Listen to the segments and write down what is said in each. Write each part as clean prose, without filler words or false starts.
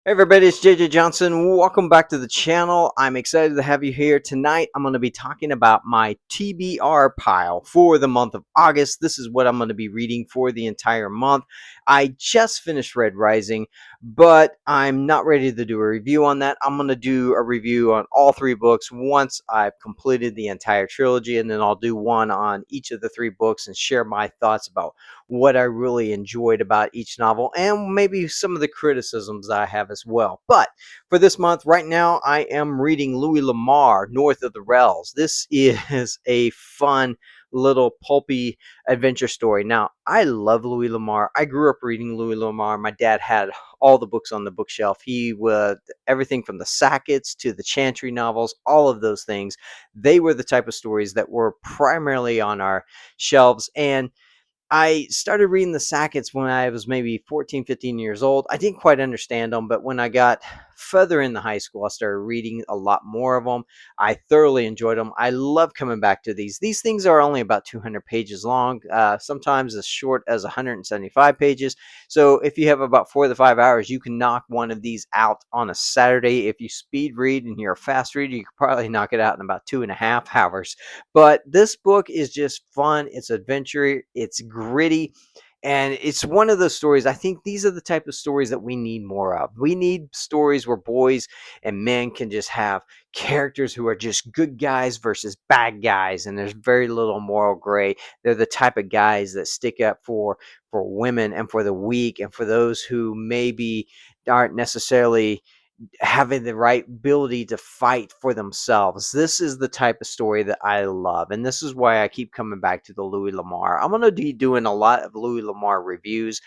Hey everybody, it's JJ Johnson. Welcome back to the channel. I'm excited to have you here tonight. I'm going to be talking about my TBR pile for the month of August. This is what I'm going to be reading for the entire month. I just finished Red Rising, but I'm not ready to do a review on that. I'm going to do a review on all three books once I've completed the entire trilogy, and then I'll do one on each of the three books and share my thoughts about what I really enjoyed about each novel and maybe some of the criticisms I have as well. But for this month, right now, I am reading Louis L'Amour, North of the Rells. This is a fun little pulpy adventure story. Now, I love Louis L'Amour. I grew up reading Louis L'Amour. My dad had all the books on the bookshelf. He would everything from the Sackett's to the Chantry novels, all of those things. They were the type of stories that were primarily on our shelves. And I started reading the Sackett's when I was maybe 14, 15 years old. I didn't quite understand them, but when I got further into high school, I started reading a lot more of them. I thoroughly enjoyed them. I love coming back to these. These things are only about 200 pages long, sometimes as short as 175 pages. So if you have about 4 to 5 hours, you can knock one of these out on a Saturday. If you speed read and you're a fast reader, you could probably knock it out in about 2.5 hours. But this book is just fun. It's adventure. It's gritty. And it's one of those stories. I think these are the type of stories that we need more of. We need stories where boys and men can just have characters who are just good guys versus bad guys, and there's very little moral gray. They're the type of guys that stick up for women and for the weak and for those who maybe aren't necessarily having the right ability to fight for themselves. This is the type of story that I love, and this is why I keep coming back to the Louis L'Amour. I'm going to be doing a lot of Louis L'Amour reviews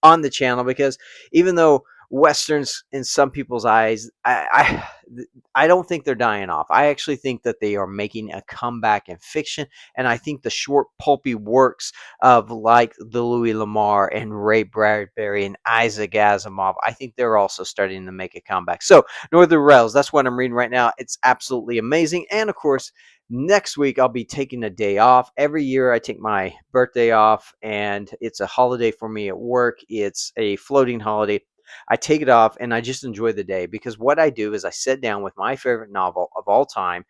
on the channel because even though westerns in some people's eyes, I don't think they're dying off. I actually think that they are making a comeback in fiction, and I think the short pulpy works of like the Louis L'Amour and Ray Bradbury and Isaac Asimov, I think they're also starting to make a comeback. So Northern Rails, that's what I'm reading right now. It's absolutely amazing. And of course, next week I'll be taking a day off. Every year I take my birthday off, and it's a holiday for me at work. It's a floating holiday. I take it off and I just enjoy the day because what I do is I sit down with my favorite novel of all time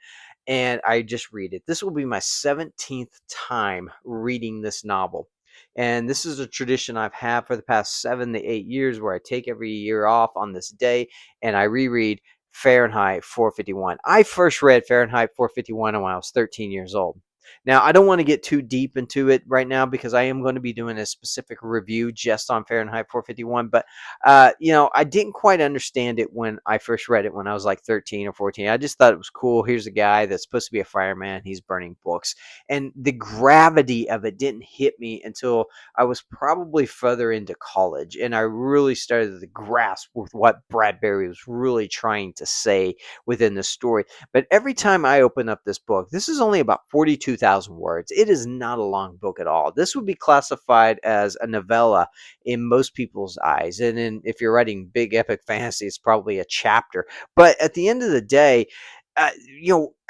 and I just read it. This will be my 17th time reading this novel. And this is a tradition I've had for the past 7 to 8 years where I take every year off on this day and I reread Fahrenheit 451. I first read Fahrenheit 451 when I was 13 years old. Now, I don't want to get too deep into it right now because I am going to be doing a specific review just on Fahrenheit 451. But, I didn't quite understand it when I first read it when I was like 13 or 14. I just thought it was cool. Here's a guy that's supposed to be a fireman. He's burning books. And the gravity of it didn't hit me until I was probably further into college. And I really started to grasp with what Bradbury was really trying to say within the story. But every time I open up this book, this is only about 42,000 words. It is not a long book at all. This would be classified as a novella in most people's eyes. And then if you're writing big epic fantasy, it's probably a chapter. But at the end of the day,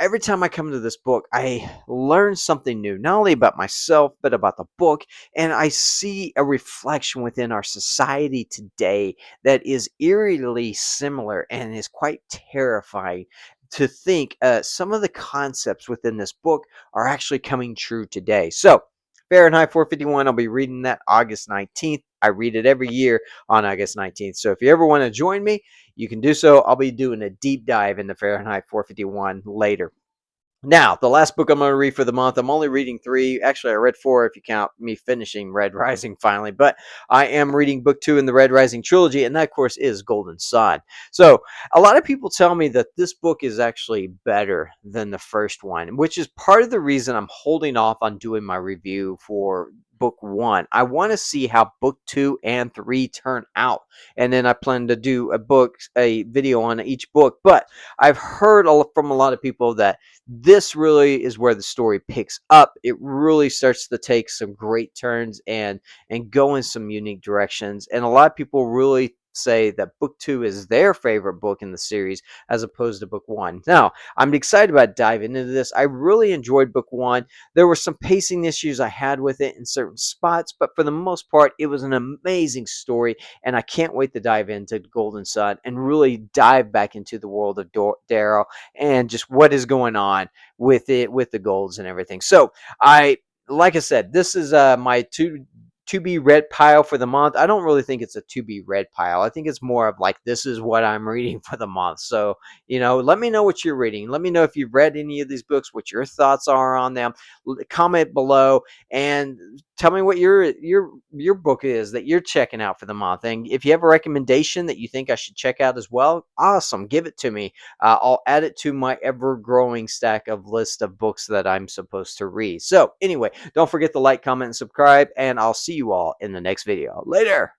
every time I come to this book, I learn something new, not only about myself, but about the book. And I see a reflection within our society today that is eerily similar and is quite terrifying to think some of the concepts within this book are actually coming true today. So, Fahrenheit 451, I'll be reading that August 19th. I read it every year on August 19th. So if you ever want to join me, you can do so. I'll be doing a deep dive into Fahrenheit 451 later. Now, the last book I'm going to read for the month, I'm only reading 3. Actually, I read 4 if you count me finishing Red Rising finally. But I am reading book 2 in the Red Rising trilogy, and that, of course, is Golden Sun. So, a lot of people tell me that this book is actually better than the first one, which is part of the reason I'm holding off on doing my review for book 1. I want to see how book 2 and 3 turn out. And then I plan to do a video on each book. But I've heard from a lot of people that this really is where the story picks up. It really starts to take some great turns and go in some unique directions. And a lot of people really say that book 2 is their favorite book in the series as opposed to book 1. Now, I'm excited about diving into this. I really enjoyed book 1. There were some pacing issues I had with it in certain spots, but for the most part, it was an amazing story, and I can't wait to dive into Golden Sun and really dive back into the world of Darrow and just what is going on with it, with the golds and everything. So like I said, this is my to be read pile for the month. I don't really think it's a to be read pile. I think it's more of like, this is what I'm reading for the month. So, let me know what you're reading. Let me know if you've read any of these books, what your thoughts are on them. Comment below and tell me what your book is that you're checking out for the month. And if you have a recommendation that you think I should check out as well, awesome, give it to me. I'll add it to my ever-growing stack of list of books that I'm supposed to read. So anyway, don't forget to like, comment, and subscribe, and I'll see you all in the next video. Later!